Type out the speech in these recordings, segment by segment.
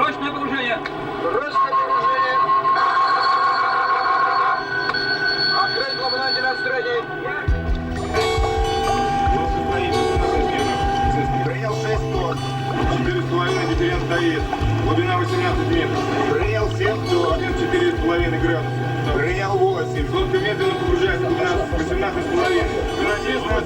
Срочное погружение! Срочное погружение! Открыть глубину настроений! Принял 6 тонн. 4,5 дифферент стоит. Глубина 18 метров. Принял 7 тонн. 4,5 градуса. Принял 8. Лодка медленно погружается. Глубина 18,5. Глубина 19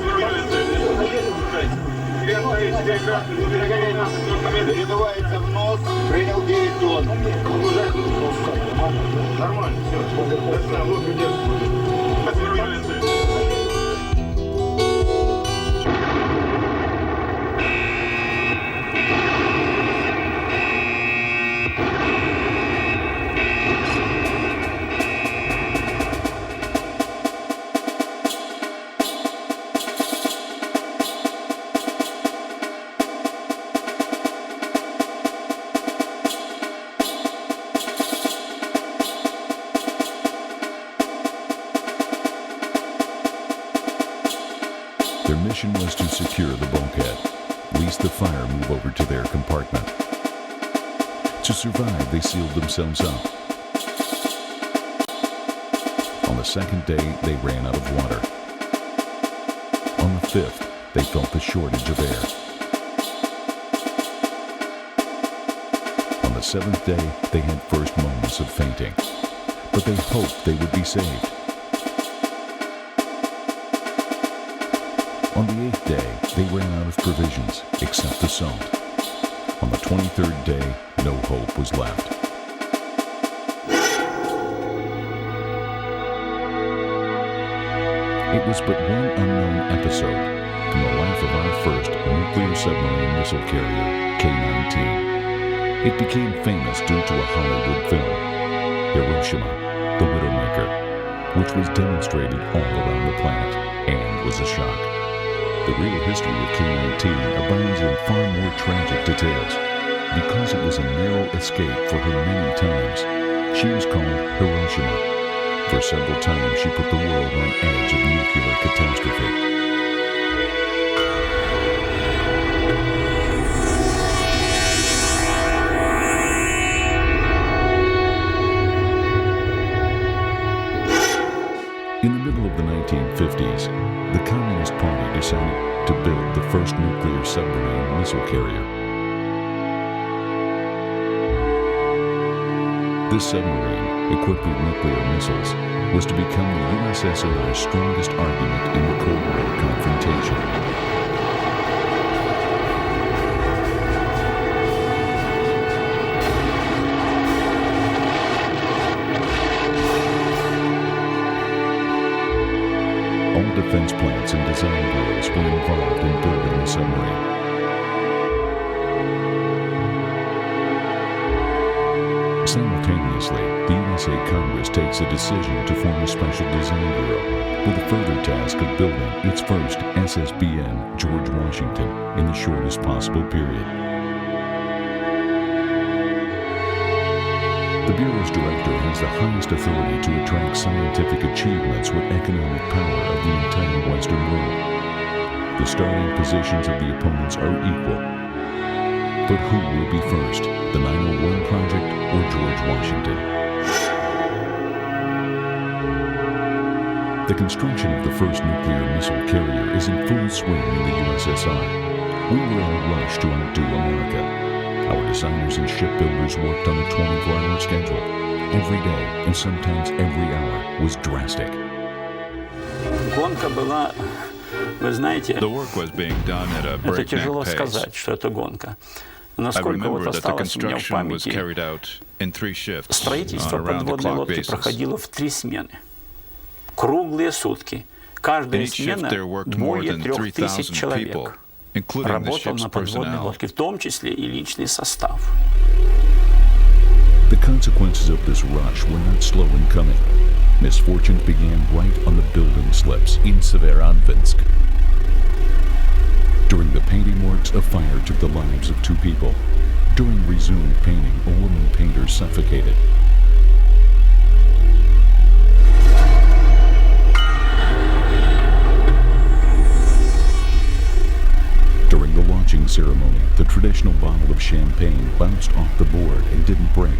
Дифферент стоит 4 градуса. Глубина 19. Лодка медленно. Передувается в нос. Принял 9 тонн. Погружается. Нормально, все. Начинаем. Лодка держится. Their mission was to secure the bulkhead, lest the fire move over to their compartment. To survive, they sealed themselves up. On the second day, they ran out of water. On the fifth, they felt the shortage of air. On the seventh day, they had first moments of fainting, but they hoped they would be saved. On the 8th day, they ran out of provisions, except the salt. On the 23rd day, no hope was left. It was but one unknown episode from the life of our first nuclear submarine missile carrier, K-19. It became famous due to a Hollywood film, Hiroshima, the Widowmaker, which was demonstrated all around the planet and was a shock. The real history of K-19 abounds in far more tragic details. Because it was a narrow escape for her many times, she was called Hiroshima. For several times, she put the world on edge of nuclear catastrophe. In the middle of the 1950s, the Communist Party decided to build the first nuclear submarine missile carrier. This submarine, equipped with nuclear missiles, was to become the USSR's strongest argument in the Cold War confrontation. All defense plants and design bureaus were involved in building the submarine. Simultaneously, the USA Congress takes a decision to form a special design bureau with a further task of building its first SSBN George Washington in the shortest possible period. The Bureau's director has the highest authority to attract scientific achievements with economic power of the entire Western world. The starting positions of the opponents are equal. But who will be first, the 901 project or George Washington? The construction of the first nuclear missile carrier is in full swing in the USSR. We were in a rush to outdo America. Our designers and shipbuilders worked on a 24-hour schedule. Every day, and sometimes every hour, was drastic. Гонка была, вы знаете, The work was being done at a это breakneck тяжело pace. сказать, что это гонка. I Насколько вот remember that the осталось у меня в construction was памяти, carried out in 3 shifts строительство on a подводной round-the-clock лодки basis. проходило в 3 смены. Круглые сутки. Каждая In each shift смена there worked more более than 3000 3,000 people, человек including the работал ship's на подводной personnel. лодке, в том числе и личный состав. The consequences of this rush were not slow in coming. Misfortunes began right on the building slips in Severodvinsk. During the painting works, a fire took the lives of 2 people. During resumed painting, a woman painter suffocated. During the launching ceremony, the traditional bottle of champagne bounced off the board and didn't break.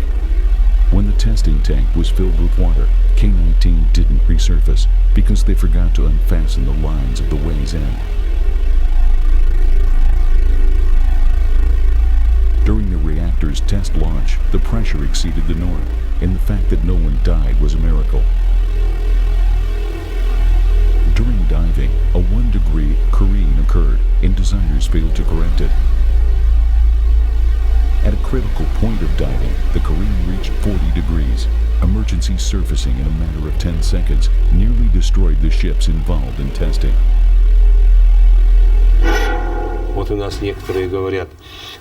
When the testing tank was filled with water, K-19 didn't resurface because they forgot to unfasten the lines of the way's end. During the reactor's test launch, the pressure exceeded the norm, and the fact that no one died was a miracle. During diving, a 1-degree careen occurred, and designers failed to correct it. At a critical point of diving, the careen reached 40 degrees. Emergency surfacing in a matter of 10 seconds nearly destroyed the ships involved in testing. Вот у нас некоторые говорят,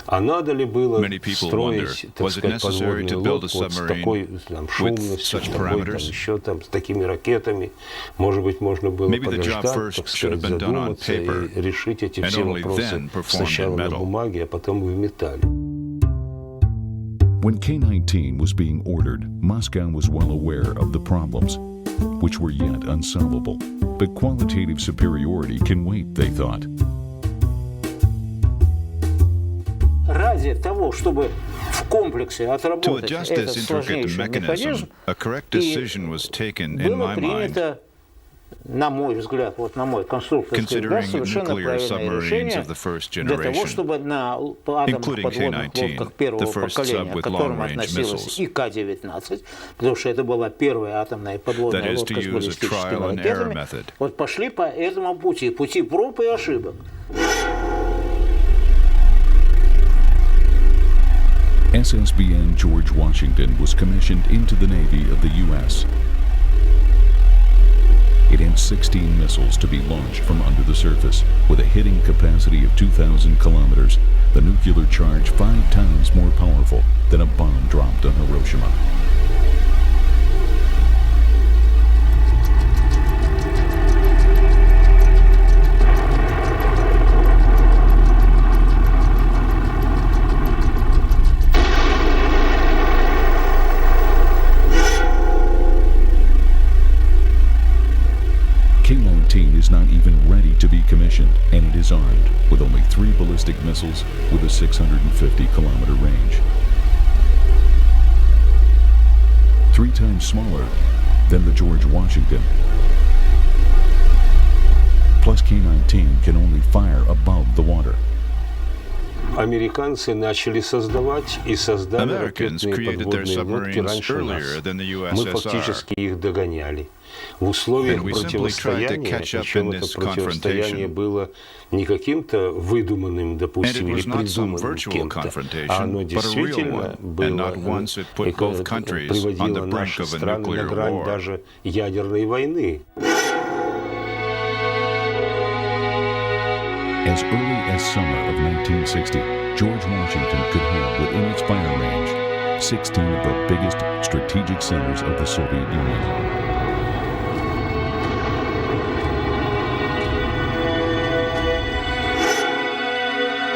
а надо ли было Many people wonder, строить, так was it сказать, necessary подводную to build a лодку вот с submarine такой там, with шумностью, such с такой, там, parameters? еще там, с такими ракетами. Может быть, можно было Maybe the job подождать, first так should have сказать, been done on задуматься paper, и решить эти and все only вопросы then performed сначала in на metal. бумаге, а потом в металле. When K-19 was being ordered, Moscow was well aware of the problems, which were yet unsolvable. But qualitative superiority can wait, they thought. Ради того, чтобы в комплексе To отработать adjust этот this intricate сложнейший механизм, mechanism, a correct decision was taken, in было my mind, принято, на мой взгляд, вот на мой конструкторский взгляд, considering совершенно nuclear правильное submarines решение of the first для того, generation, чтобы на атомных including подводных K-19, лодках первого the first поколения, sub with к которым long-range относилась missiles. и К-19, потому что это была первая атомная подводная That is, лодка to с use a баллистическими trial and error ракетами, method. вот пошли по этому пути, пути проб и ошибок. SSBN George Washington was commissioned into the Navy of the U.S. It had 16 missiles to be launched from under the surface, with a hitting capacity of 2,000 kilometers, the nuclear charge 5 times more powerful than a bomb dropped on Hiroshima. K-19 is not even ready to be commissioned, and it is armed with only 3 ballistic missiles with a 650-kilometer range. 3 times smaller than the George Washington. Plus K-19 can only fire above the water. Американцы начали создавать и создали Americans ракетные created their подводные лодки submarines раньше earlier нас. than the Мы USSR. фактически их догоняли. В условиях And we simply tried to противостояния, catch up причем in это this противостояние confrontation. было не каким-то выдуманным, And it допустим, или was not some придуманным virtual кем-то, а confrontation, оно but a real действительно one, было, and not once it put both countries on приводило the brink наши of a страны на nuclear грань war. даже ядерной войны. As early as summer of 1960, George Washington could have within its fire range 16 of the biggest strategic centers of the Soviet Union.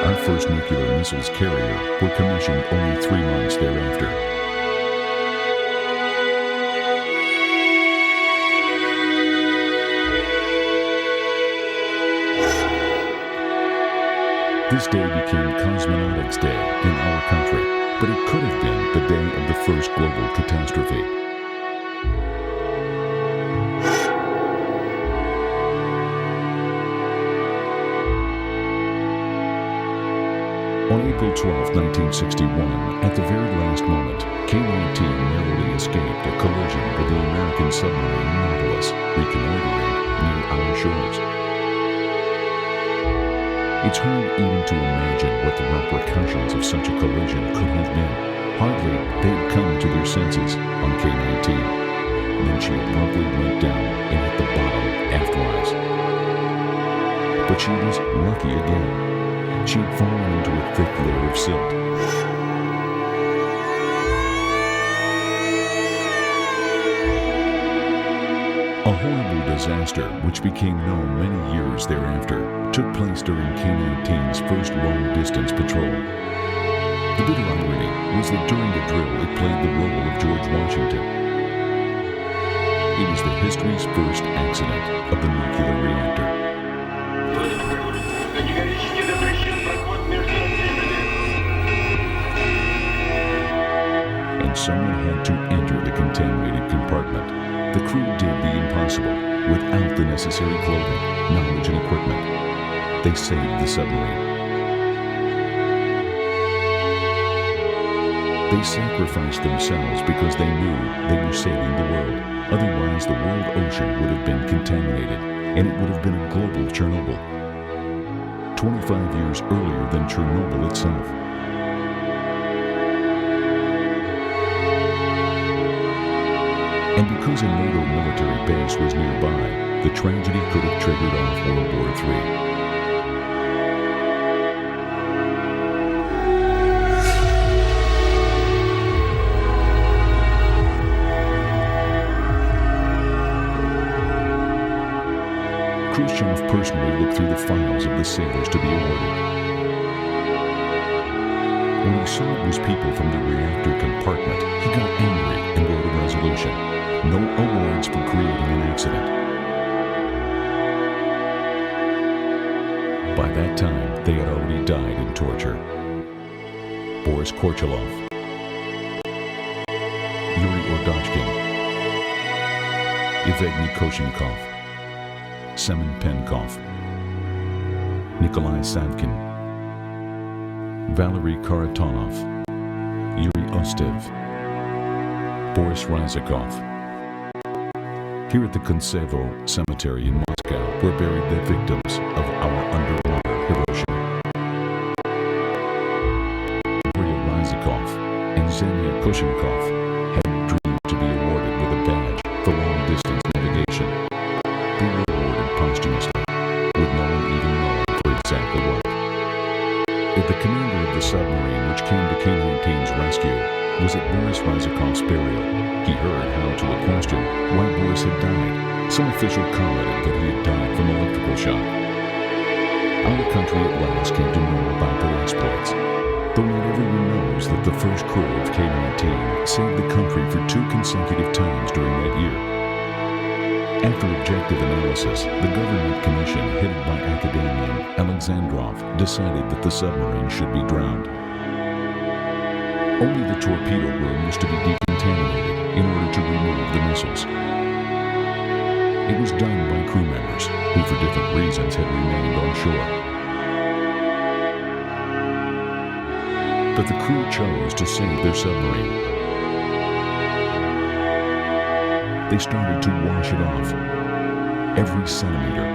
Our first nuclear missiles carrier were commissioned only 3 months thereafter. This day became Cosmonautics Day in our country, but it could have been the day of the first global catastrophe. On April 12, 1961, at the very last moment, K-19 narrowly escaped a collision with the American submarine Nautilus, reconnoitering near our shores. It's hard even to imagine what the repercussions of such a collision could have been. Hardly they'd come to their senses on K-19. Then she abruptly went down and hit the bottom aftwise. But she was lucky again. She had fallen into a thick layer of silt. A horrible disaster, which became known many years thereafter, took place during K-19's first long-distance patrol. The bitter irony was that during the drill it played the role of George Washington. It was the history's first accident of the nuclear reactor. Категорически запрещен проход между someone had to enter the contaminated compartment. The crew did the impossible without the necessary clothing, knowledge, and equipment. They saved the submarine. They sacrificed themselves because they knew they were saving the world. Otherwise, the world ocean would have been contaminated, and it would have been a global Chernobyl. 25 years earlier than Chernobyl itself. And because a NATO military base was nearby, the tragedy could have triggered off World War III. Khrushchev personally looked through the files of the sailors to be awarded. When he saw it was people from the reactor compartment, he got angry and wrote a resolution. No awards for creating an accident. By that time, they had already died in torture. Boris Korchalov, Yuri Ordachkin, Evgeny Koshenkov, Semen Penkov, Nikolai Savkin, Valery Karatonov, Yuri Ostev, Boris Ryzhikov. Here at the Kuntsevo Cemetery in Moscow were buried the victims of our underwater Hiroshima. Maria Ryzhikov and Xenia Koshenkov had dreamed to be awarded with a badge for long-distance navigation. They were awarded posthumously, with no one even knowing for exactly what. If the commander of the submarine which came to K-19's rescue was at Boris Ryzhikov's burial, he heard how to a question why Boris had died. Some official commented that he had died from electrical shock. Our country at last came to know about their exploits. Though not everyone knows that the first crew of K-19 saved the country for 2 consecutive times during that year. After objective analysis, the government commission headed by academician Alexandrov decided that the submarine should be drowned. Only the torpedo room was to be decontaminated in order to remove the missiles. It was done by crew members who for different reasons had remained on shore. But the crew chose to save their submarine. They started to wash it off, every centimeter.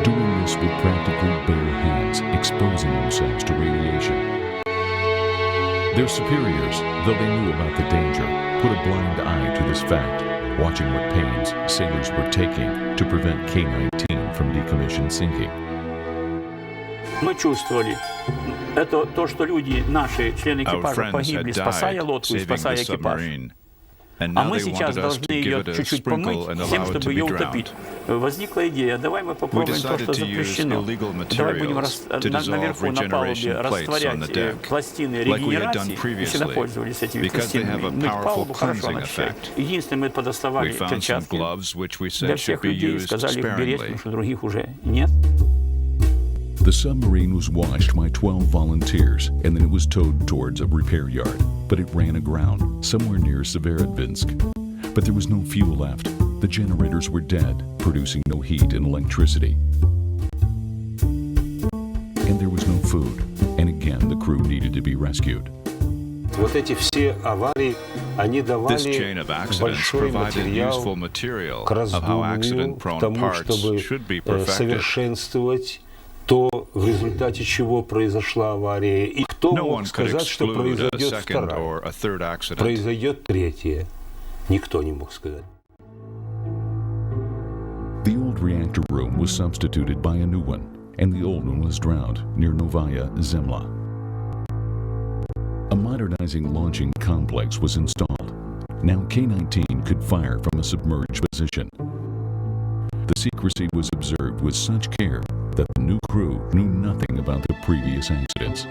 Doing this with practically bare hands, exposing themselves to radiation. Their superiors, though they knew about the danger, put a blind eye to this fact, watching what pains sailors were taking to prevent K-19 from decommissioned sinking. Мы чувствовали, это то, что люди, наши члены экипажа погибли, спасая лодку и спасая экипаж. А мы сейчас должны ее чуть-чуть помыть, тем, чтобы ее утопить. Возникла идея, давай мы попробуем то, что запрещено. Давай будем наверху на палубе растворять пластины регенерации. Мы всегда пользовались этими пластинами. Мыть палубу хорошо начать. Единственное, мы подоставали перчатки для всех людей и сказали их беречь, потому что других уже нет. The submarine was washed by 12 volunteers, and then it was towed towards a repair yard. But it ran aground, somewhere near Severodvinsk. But there was no fuel left. The generators were dead, producing no heat and electricity. And there was no food. And again, the crew needed to be rescued. Вот эти все аварии, они давали This chain of accidents большой provided useful материал material к of how раздумью, к accident-prone тому, parts чтобы should be perfected. совершенствовать то, в результате чего произошла авария, и кто мог сказать, что произойдет вторая, произойдет третья. Никто не мог сказать. The old reactor room was substituted by a new one, and the old one was drowned near Novaya Zemlya. A modernizing launching complex was installed. Now K-19 could fire from a submerged position. The secrecy was observed with such care that the new crew knew nothing about the previous accidents.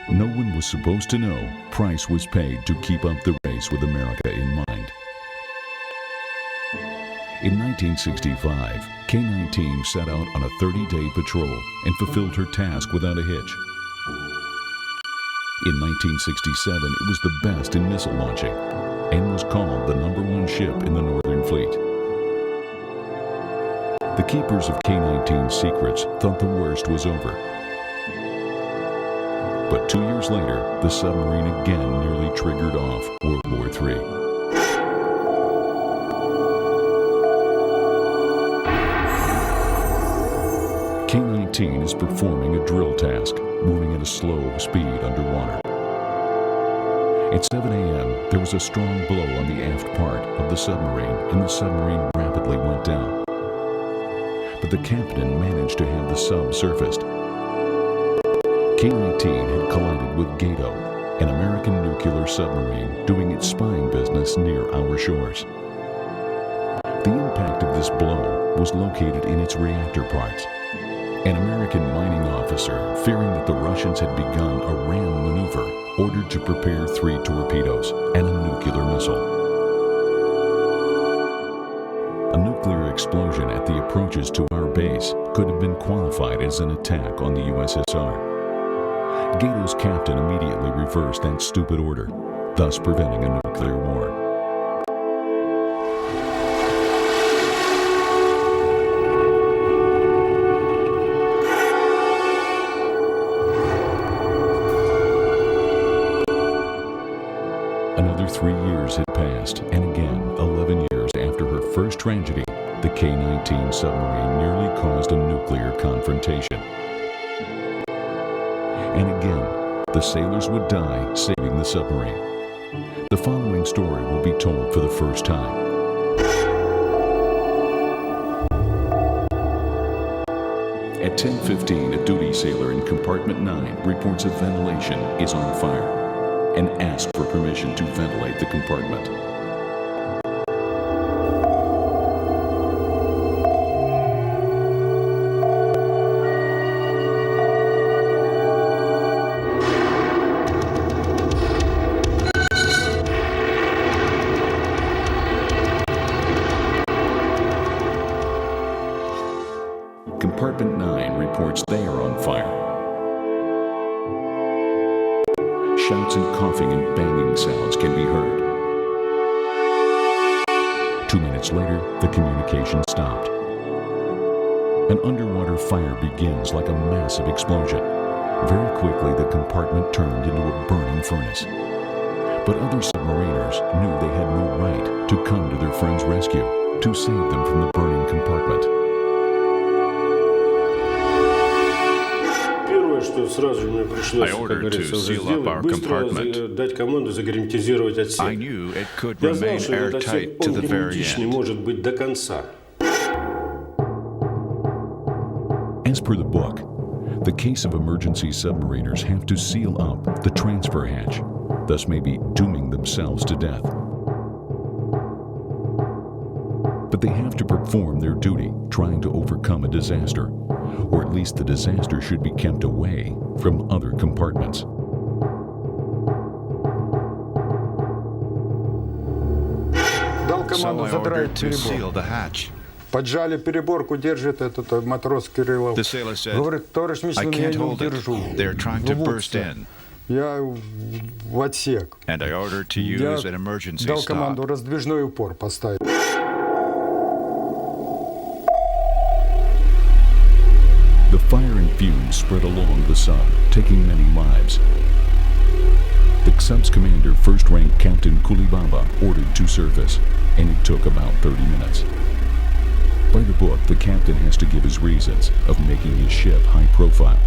No one was supposed to know price was paid to keep up the race with America in mind. In 1965, K-19 set out on a 30-day patrol and fulfilled her task without a hitch. In 1967, it was the best in missile launching and was called the #1 ship in the Northern Fleet. The keepers of K-19's secrets thought the worst was over. But 2 years later, the submarine again nearly triggered off World War III. K-19 is performing a drill task, moving at a slow speed underwater. At 7 a.m., there was a strong blow on the aft part of the submarine, and the submarine rapidly went down. But the captain managed to have the sub surfaced. K-19 had collided with Gato, an American nuclear submarine doing its spying business near our shores. The impact of this blow was located in its reactor parts. An American mining officer, fearing that the Russians had begun a RAM maneuver, ordered to prepare 3 torpedoes and a nuclear missile. A nuclear explosion at the approaches to our base could have been qualified as an attack on the USSR. Gato's captain immediately reversed that stupid order, thus preventing a nuclear war. Another 3 years had passed, and again, 11 years after her first tragedy, the K-19 submarine nearly caused a nuclear confrontation. And again, the sailors would die saving the submarine. The following story will be told for the first time. At 10:15, a duty sailor in compartment 9 reports that ventilation is on fire and asks for permission to ventilate the compartment. Compartment 9 reports they are on fire. Shouts and coughing and banging sounds can be heard. 2 minutes later, the communication stopped. An underwater fire begins like a massive explosion. Very quickly, the compartment turned into a burning furnace. But other submariners knew they had no right to come to their friend's rescue, to save them from the burning compartment. I ordered to seal up our compartment. I knew it could remain airtight to the very end. As per the book, the case of emergency submariners have to seal up the transfer hatch, thus maybe dooming themselves to death. But they have to perform their duty, trying to overcome a disaster, or at least the disaster should be kept away from other compartments. So I ordered to seal the hatch. Поджали переборку, держит этот матрос Кириллов. The sailor said, Говорит, товарищ I Мичман, я can't не hold it. удержу. They're trying to burst in. Я в отсек. And I ordered to Я use an emergency дал stop. команду раздвижной упор поставить. The fire and fumes spread along the sub, taking many lives. The sub's commander, First Rank Captain Kulibaba, ordered to surface, and it took about 30 minutes. By the book, the captain has to give his reasons of making his ship high profile.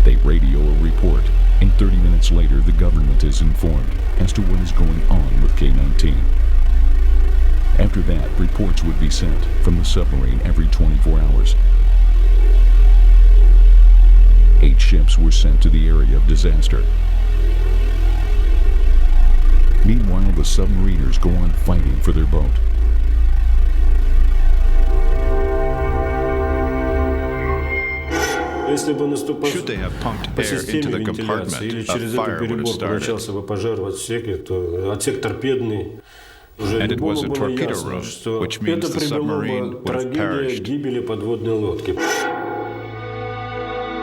They radio a report, and 30 minutes later the government is informed as to what is going on with K-19. After that, reports would be sent from the submarine every 24 hours. 8 ships were sent to the area of disaster. Meanwhile, the submariners go on fighting for their boat. Should they have pumped air into the compartment, a fire would have started. And it was a torpedo room, which means the submarine would have perished.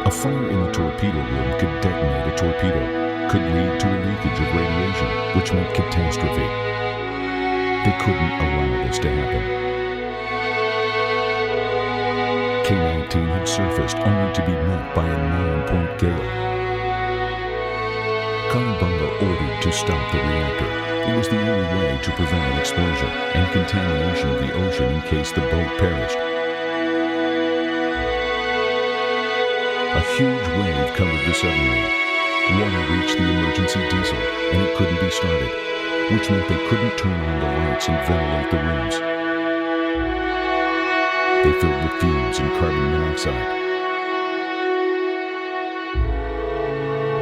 A fire in the torpedo room could detonate a torpedo, could lead to a leakage of radiation, which meant catastrophe. They couldn't allow this to happen. K-19 had surfaced only to be met by a 9-point gale. Kalibata ordered to stop the reactor. It was the only way to prevent an explosion and contamination of the ocean in case the boat perished. A huge wave covered the submarine. Water reached the emergency diesel, and it couldn't be started, which meant they couldn't turn on the lights and ventilate the rooms. They filled with fumes and carbon monoxide.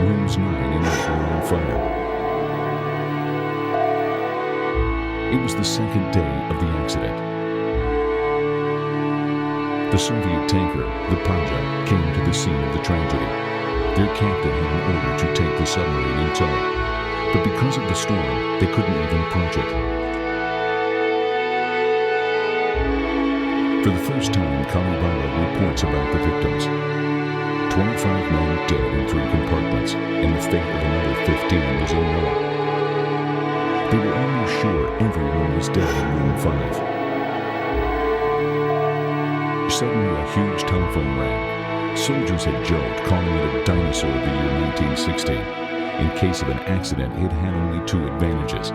Rooms 9 and 8 were on fire. It was the second day of the accident. The Soviet tanker, the Panja, came to the scene of the tragedy. Their captain had an order to take the submarine in tow, but because of the storm, they couldn't even approach it. For the first time, Kalibata reports about the victims. 25 men dead in 3 compartments, and the fate of another 15 was unknown. They were almost sure everyone was dead in room 5. Suddenly, a huge telephone rang. Soldiers had joked, calling it a dinosaur of the year 1916. In case of an accident, it had only 2 advantages.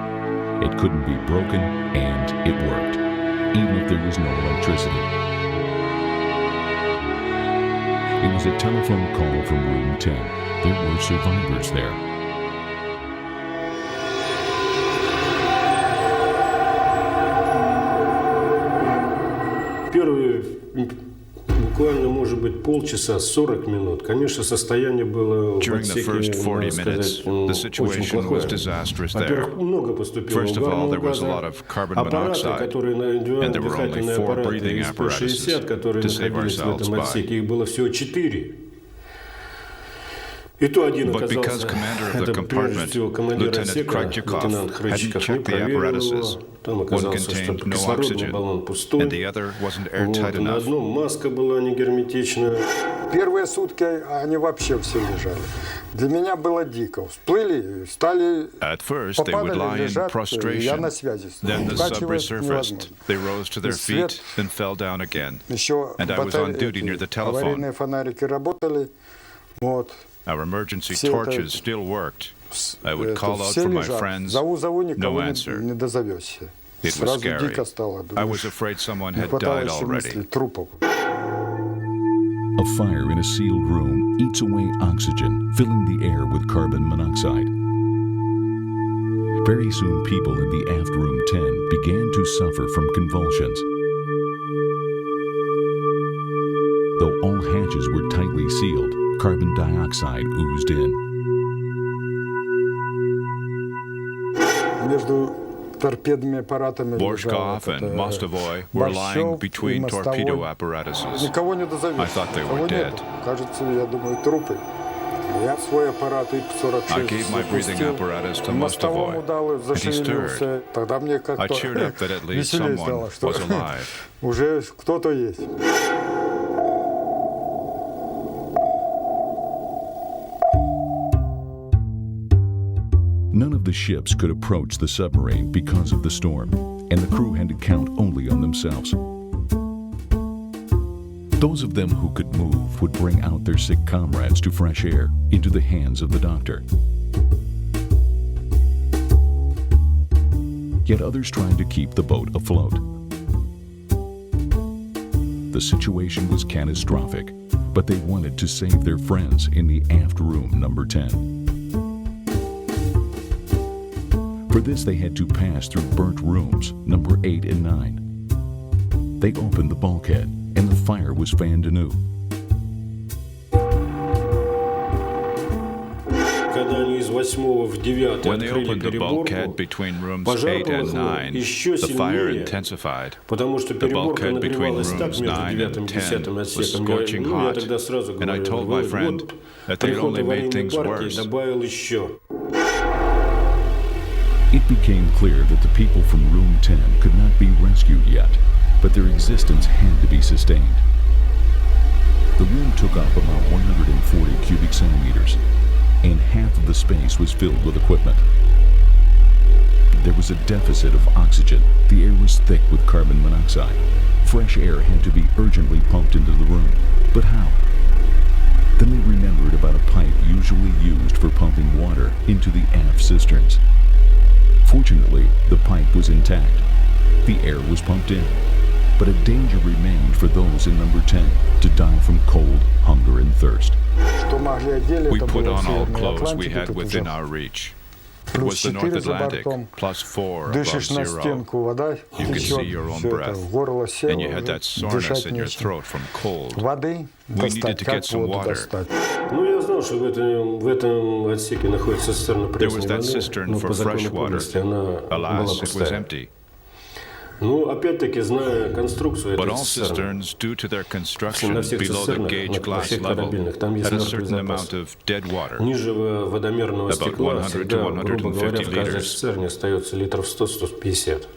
It couldn't be broken, and it worked, even if there was no electricity. It was a telephone call from room 10. There were survivors there. Первые буквально, может быть, полчаса, 40 минут. Конечно, состояние было в отсеке, можно сказать, очень плохое. Во-первых, много поступило угарного газа. Аппараты, которые на индивидуальные дыхательные аппараты СП-60, которые находились в этом отсеке, их было всего 4. И то один оказался, это прежде всего командир отсека, лейтенант Хрычиков, не проверил его. Там оказался, что кислородный баллон пустой. На одном маска была не герметичная. Первые сутки они вообще все лежали. Для меня было дико. Всплыли, стали, попадали, лежат, я на связи. Вкачивать невозможно. Свет, еще аварийные фонарики работали. Вот. Our emergency torches still worked. I would call out for my friends. No answer. It was scary. I was afraid someone had died already. A fire in a sealed room eats away oxygen, filling the air with carbon monoxide. Very soon, people in the aft room 10 began to suffer from convulsions. Though all hatches were tightly sealed, carbon dioxide oozed in. Borshkov and Mostovoy were lying between torpedo apparatuses. I thought they were dead. I gave my breathing apparatus to Mostovoy, and he stirred. I cheered up that at least someone was alive. None of the ships could approach the submarine because of the storm, and the crew had to count only on themselves. Those of them who could move would bring out their sick comrades to fresh air, into the hands of the doctor. Yet others tried to keep the boat afloat. The situation was catastrophic, but they wanted to save their friends in the aft room number 10. For this, they had to pass through burnt rooms, number 8 and 9. They opened the bulkhead, and the fire was fanned anew. When they opened the bulkhead between rooms 8 and 9, the fire intensified. The bulkhead between rooms 9 and 10 was scorching hot, and I told my friend that they only made things worse. It became clear that the people from room 10 could not be rescued yet, but their existence had to be sustained. The room took up about 140 cubic centimeters, and half of the space was filled with equipment. There was a deficit of oxygen. The air was thick with carbon monoxide. Fresh air had to be urgently pumped into the room. But how? Then they remembered about a pipe usually used for pumping water into the aft cisterns. Fortunately, the pipe was intact. The air was pumped in. But a danger remained for those in number 10 to die from cold, hunger, and thirst. We put on all clothes we had within our reach. It was the North Atlantic, +4 above zero. You could see your own breath, and you had that soreness in your throat from cold. We needed to get some water. Ну, я знал, что в этом отсеке находится цистерна There was пресной that воды, cistern но for по fresh закону water. подлости она была Alas, it was пустая. empty. Ну, опять-таки, зная конструкцию But этой all цистерны, cisterns, due to their construction на всех below the цистернах, gauge на glass всех level, корабельных, там есть had a мертвый certain запас. amount of dead water. Ниже водомерного About стекла 100 to всегда, грубо говоря, 150 в каждой liters. цистерне остается литров 100-150.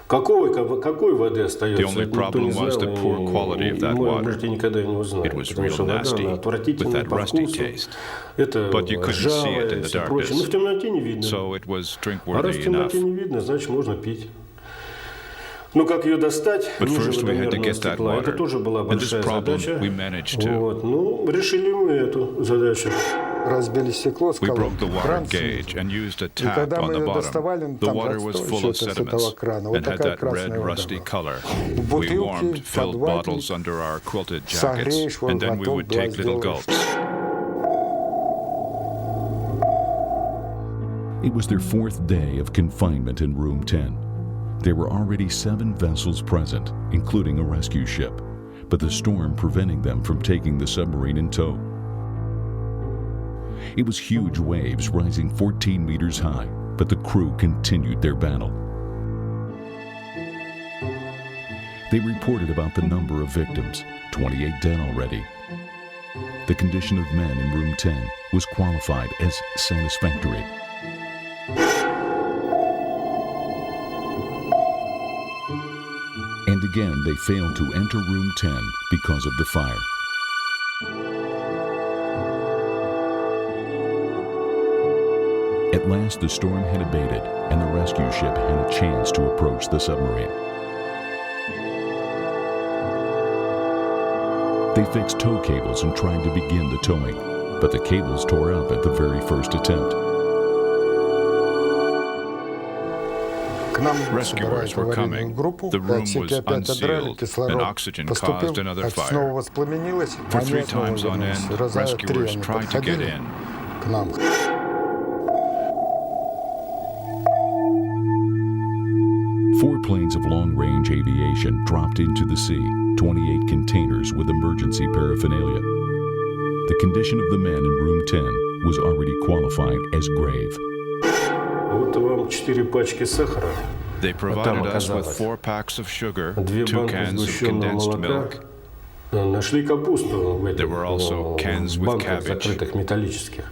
Какой воды остается? The only Никто не problem was знал, the poor quality of that и water. можете никогда и не узнать, It was потому real что вода, nasty, она with отвратительная that по rusty вкусу. taste. Это But you couldn't see it ржавое in и the все прочее. Но в darkness. темноте не видно. So it was А раз в drinkworthy темноте enough. не видно, значит можно пить. Ну, как ее достать But ниже first we had to водомерного get that стекла, это water. тоже была And this большая problem задача. we managed to. Вот. Ну, решили мы эту задачу. Разбили стекло с We broke колонки, the water кран gauge снизу. and used a И tap когда on мы the ее bottom. доставали, The там water was full of отстой с этого sediments крана. Вот and had такая that red, красная вода rusty была. color. В We бутылке warmed по filled 2 bottles under our quilted jackets, согреешь, вот and then we глоток would 2 take little сделаешь. gulps. It was their fourth day of confinement in Room 10. There were already 7 vessels present, including a rescue ship, but the storm preventing them from taking the submarine in tow. It was huge waves rising 14 meters high, but the crew continued their battle. They reported about the number of victims, 28 dead already. The condition of men in Room 10 was qualified as satisfactory. And again, they failed to enter Room 10 because of the fire. At last, the storm had abated, and the rescue ship had a chance to approach the submarine. They fixed tow cables and tried to begin the towing, but the cables tore up at the very first attempt. К нам Rescuers собирают were аварийную coming. группу, The room отсеки was опять отдрали, unsealed, кислород and oxygen поступил, caused another снова fire. воспламенилось, For они 3 снова times on вернулись. end, Раза 3 rescuers они tried to get подходили in. к нам. Four planes of long-range aviation dropped into the sea, 28 containers with emergency paraphernalia. The condition of the men in Room 10 was already qualified as grave. Вот вам 4 пачки сахара, They provided us with оказалось 4 packs of sugar, 2 2 банки cans of сгущенного condensed молока. milk. Нашли капусту в There этих were also cans with банках cabbage. закрытых металлических.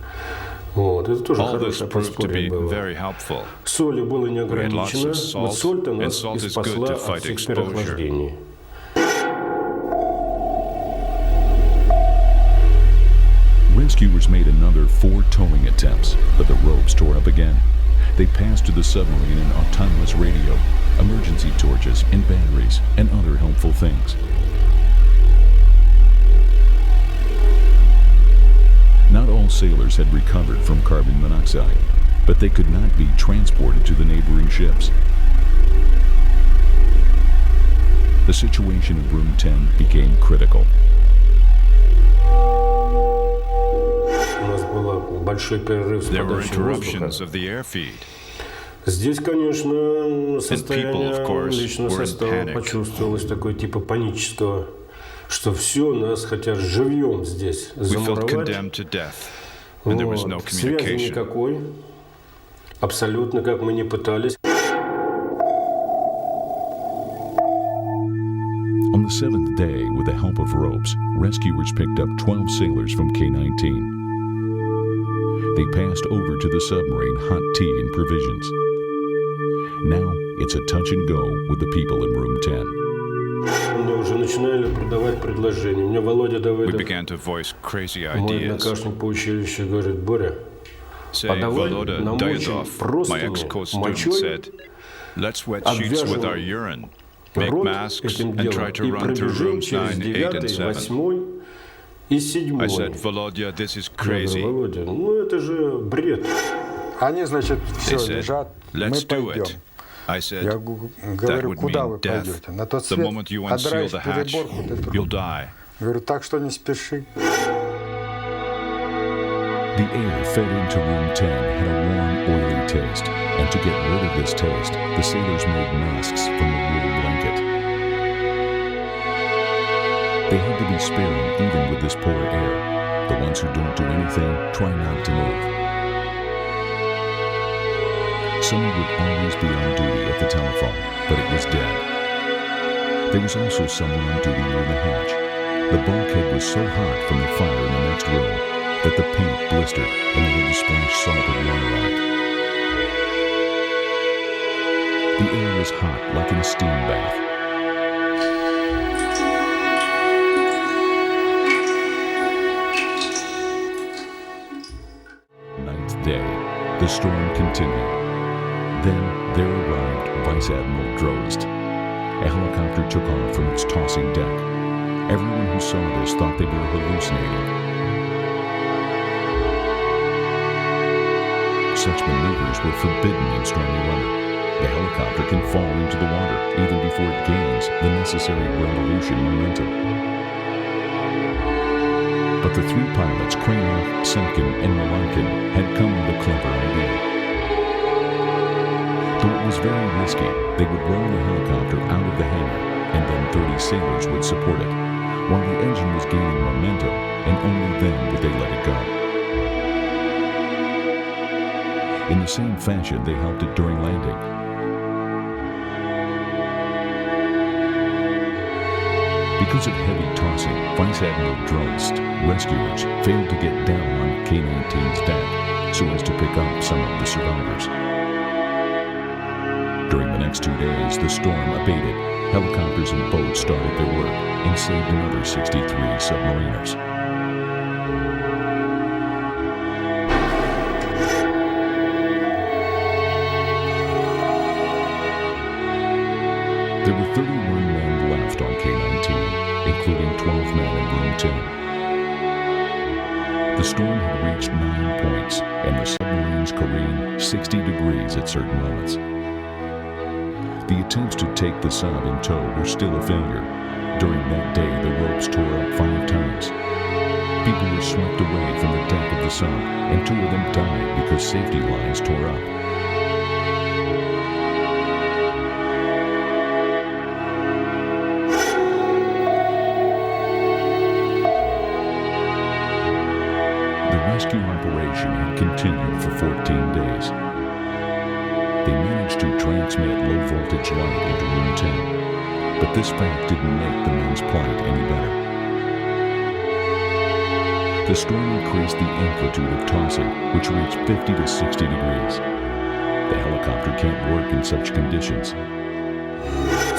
Вот. Это тоже All this хорошее proved to подспорье be было. very helpful. Соли было не We had lots ограничено. of salt, Вот соль-то and нас salt и is good спасла to от fight всех exposure. переохлаждений. Rescuers made another 4 towing attempts, but the ropes tore up again. They passed to the submarine an autonomous radio, emergency torches and batteries, and other helpful things. Not all sailors had recovered from carbon monoxide, but they could not be transported to the neighboring ships. The situation in Room 10 became critical. У нас был большой перерыв с There were подачей interruptions воздуха. of the air feed. Здесь, конечно, состояние of course, личного were in состава panic. почувствовалось такое типа панического, что все, нас хотят живьем здесь We felt замуровать. condemned to death, and there was no Вот. Связи communication. никакой, абсолютно, как мы не пытались. On the 7th day, with the help of ropes, rescuers picked up 12 sailors from K-19. They passed over to the submarine hot tea and provisions. Now it's a touch and go with the people in Room 10. Мне уже начинали продавать предложения. Мне Володя Давыдов, мой однокашник по училищу, говорит: Боря, подавай намочим простыни мочой, обвяжем рот этим делом и пробежим через 9, 8 и 7. Я говорю: Володя, ну это же бред. Они, значит, все лежат, мы пойдем. Я говорю: куда вы пойдете? На тот свет? Отдраешь переборку, ты труп. Говорю: так что не спеши. The air fed into room 10 had a warm, oily taste, and to get rid of this taste, the sailors made masks from a wool blanket. They had to be sparing even with this poor air. The ones who don't do anything try not to move. Someone would always be on duty at the telephone, but it was dead. There was also someone on duty near the hatch. The bulkhead was so hot from the fire in the next room that the paint blistered and they had to splash salted water on it. The air was hot like in a steam bath. Ninth day, the storm continued. Then there arrived Vice Admiral Drost. A helicopter took off from its tossing deck. Everyone who saw this thought they were hallucinating. Such maneuvers were forbidden in stormy weather. The helicopter can fall into the water even before it gains the necessary revolution momentum. But the three pilots, Krenov, Semkin, and Malankin, had come with a clever idea. Though it was very risky, they would roll the helicopter out of the hangar, and then 30 sailors would support it, while the engine was gaining momentum, and only then would they let it go. In the same fashion, they helped it during landing. Because of heavy tossing, Vice Admiral Drost rescuers failed to get down on K-19's deck so as to pick up some of the survivors. During the next 2 days, the storm abated. Helicopters and boats started their work and saved another 63 submariners. There were 31 men left on K-19, including 12 men in room 10. The storm had reached 9 points, and the submarines careened 60 degrees at certain moments. The attempts to take the sub in tow were still a failure. During that day, the ropes tore up 5 times. People were swept away from the deck of the sub, and 2 of them died because safety lines tore up. The rescue operation had continued for 14 days. They managed to transmit low-voltage light into room 10, but this fact didn't make the men's plight any better. The storm increased the amplitude of tossing, which reached 50 to 60 degrees. The helicopter can't work in such conditions.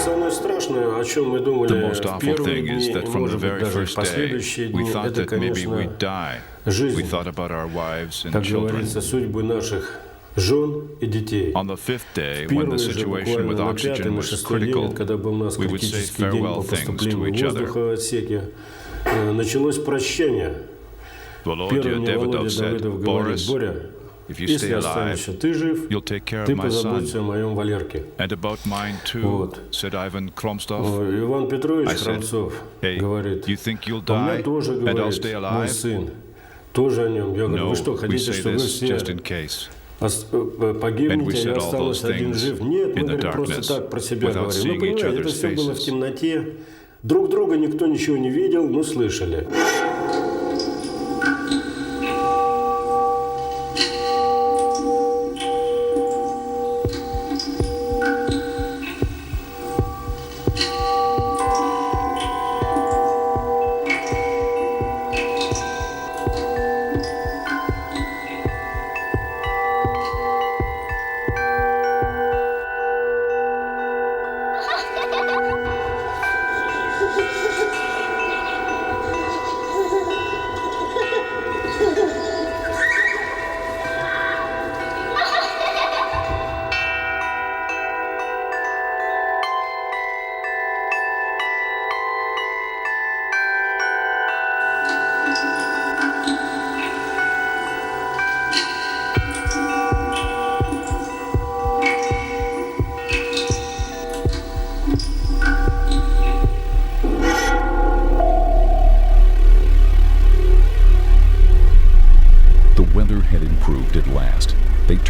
The most awful thing is that from the very first day, we thought that maybe we'd die. We thought about our wives and children. On the 5th day, when the situation with oxygen was critical, we would say farewell things to each other. Volodya Davidov said, "Boris, if you stay alive, you'll take care of my son. And about mine too," said Ivan Kromstov. I said, "Hey, you think you'll die and I'll stay alive?" No, we say this just in case. And we said all those things in the darkness, without seeing each other's faces. Друг друга никто ничего не видел, но слышали.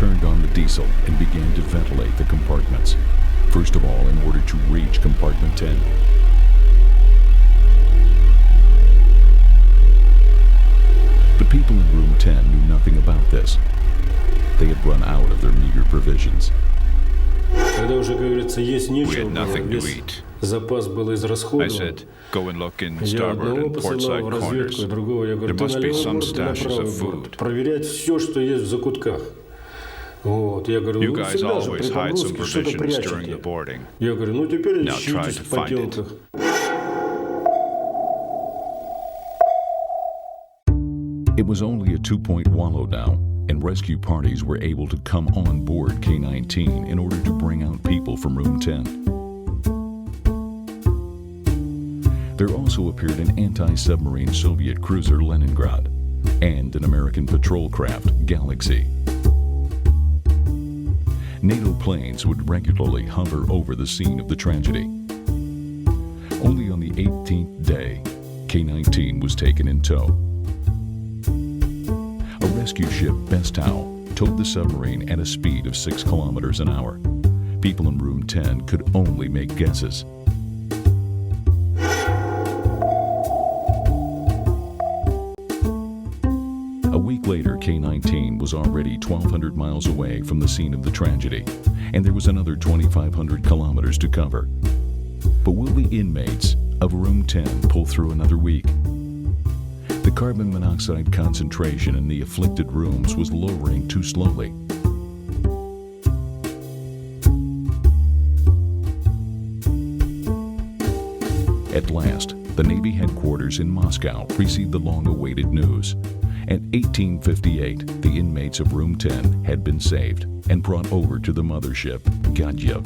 turned on the diesel and began to ventilate the compartments. First of all, in order to reach compartment 10. But people in room 10 knew nothing about this. They had run out of their meager provisions. Когда уже, говорится, есть нечего было, весь запас был израсходован. Я одного посылал в разведку, другого, я говорю, ты на левый борт, ты на правый борт. Проверять все, что есть в закутках. Вот, я говорю, вы всегда же при погрузке что-то прячете. Я говорю, ну теперь ищите в потемках. It was only a 2-point wallow now, and rescue parties were able to come on board K-19 in order to bring out people from room 10. There also appeared an anti-submarine Soviet cruiser Leningrad and an American patrol craft Galaxy. NATO planes would regularly hover over the scene of the tragedy. Only on the 18th day, K-19 was taken in tow. A rescue ship, Bestow, towed the submarine at a speed of 6 kilometers an hour. People in room 10 could only make guesses. A week later, K-19 was already 1,200 miles away from the scene of the tragedy, and there was another 2,500 kilometers to cover. But will the inmates of room 10 pull through another week? The carbon monoxide concentration in the afflicted rooms was lowering too slowly. At last, the Navy headquarters in Moscow received the long-awaited news. At 1858, the inmates of room 10 had been saved and brought over to the mothership, Gadyev.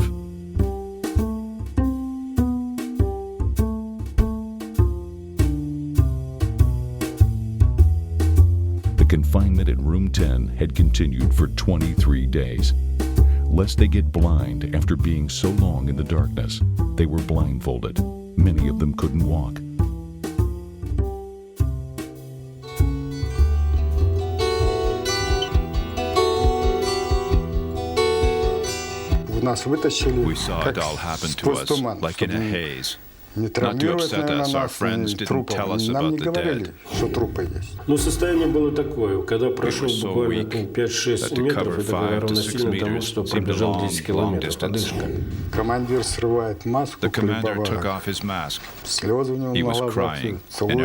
The confinement at room 10 had continued for 23 days. Lest they get blind after being so long in the darkness, they were blindfolded. Many of them couldn't walk. Нас вытащили, We saw it all happen to us, like in a haze. Не травмировать, наверное, нас, ни трупов. Нам не говорили, что трупы есть. Ну, состояние было такое, когда прошел буквально 5-6 метров, это было равносильно тому, что пробежал 10 километров. Одышка. Командир срывает маску, слезы у него на глазах, целует.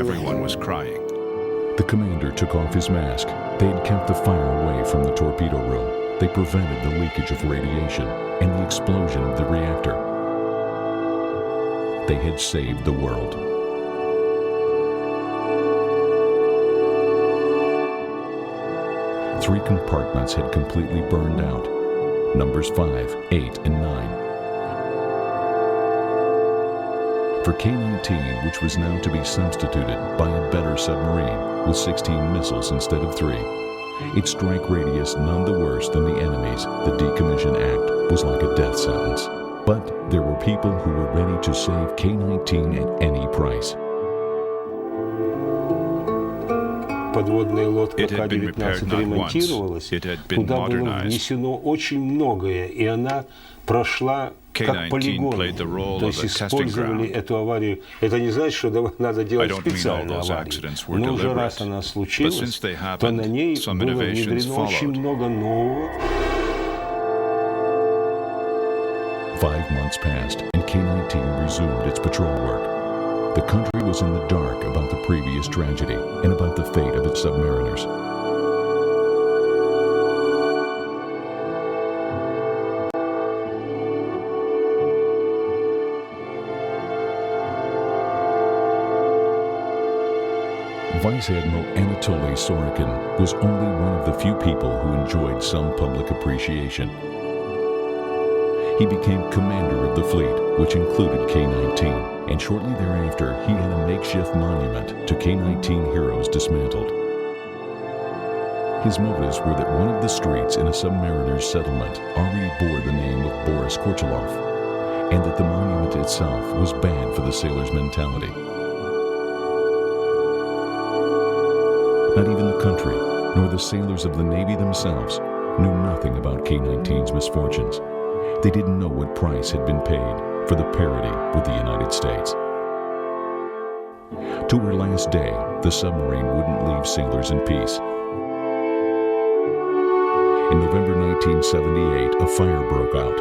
The commander took off his mask. They had kept the fire away from the torpedo room. They prevented the leakage of radiation and the explosion of the reactor. They had saved the world. Three compartments had completely burned out. Numbers 5, 8, and 9. For K-19, which was now to be substituted by a better submarine with 16 missiles instead of 3, its strike radius none the worse than the enemy's, the Decommission Act was like a death sentence. But there were people who were ready to save K-19 at any price. Подводная лодка К-19 ремонтировалась, туда было внесено очень многое, и она прошла как полигон. То есть использовали эту аварию. Это не значит, что надо делать специальную аварию. Но уже раз она случилась, то на ней было внедрено очень много нового. 5 months passed, and K-19 resumed its patrol work. The country was in the dark about the previous tragedy and about the fate of its submariners. Vice Admiral Anatoly Sorokin was only one of the few people who enjoyed some public appreciation. He became commander of the fleet, which included K-19, and shortly thereafter he had a makeshift monument to K-19 heroes dismantled. His motives were that one of the streets in a submariner's settlement already bore the name of Boris Korchalov, and that the monument itself was bad for the sailor's mentality. Not even the country, nor the sailors of the Navy themselves, knew nothing about K-19's misfortunes. They didn't know what price had been paid for the parity with the United States. To her last day, the submarine wouldn't leave sailors in peace. In November 1978, a fire broke out.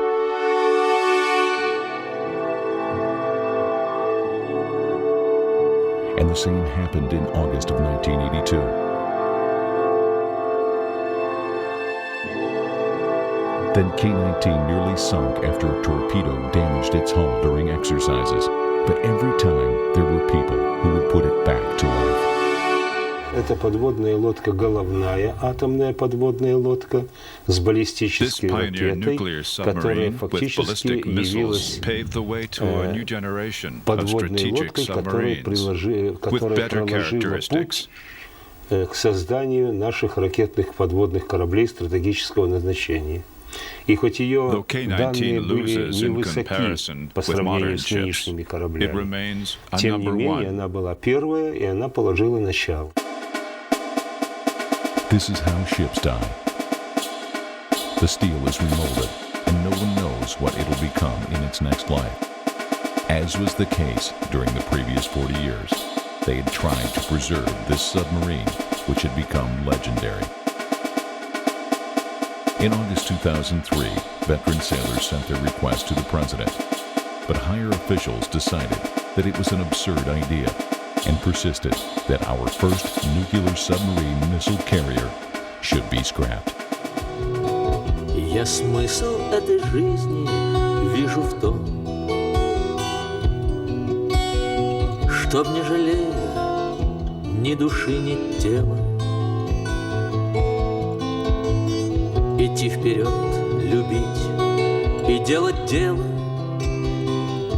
And the same happened in August of 1982. Then K-19 nearly sunk after a torpedo damaged its hull during exercises. But every time there were people who would put it back to life. Это подводная лодка головная, атомная подводная лодка с баллистической ракетой, которая фактически явилась подводной лодкой, которая проложила путь к созданию наших ракетных подводных кораблей стратегического назначения. И хоть ее данные были невысоки по сравнению с нынешними кораблями, тем не менее она была первая, и она положила начало. This is how ships die. The steel is remolded, and no one knows what it'll become in its next life. As was the case during the previous 40 years, they had tried to preserve this submarine, which had become legendary. In August 2003, veteran sailors sent their request to the president, but higher officials decided that it was an absurd idea and persisted that our first nuclear submarine missile carrier should be scrapped. Я смысл этой жизни вижу в том, чтоб не жалея ни души, ни тела, идти вперед, любить и делать дело,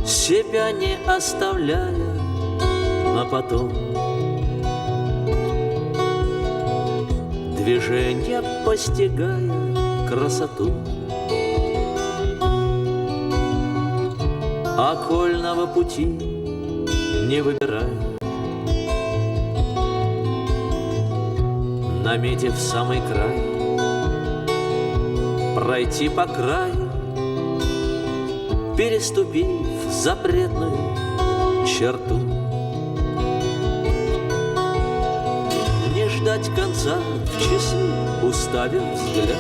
себя не оставляя на потом. Движения постигая красоту окольного пути не выбирая, наметив самый край, пройти по краю, переступив запретную черту. Не ждать конца в часы, уставив взгляд,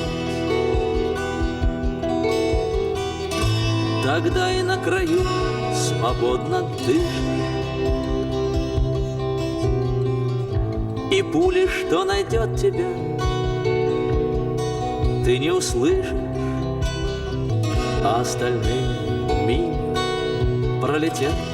тогда и на краю свободно дышишь. И пули, что найдет тебя, ты не услышишь, а остальные мимо пролетят.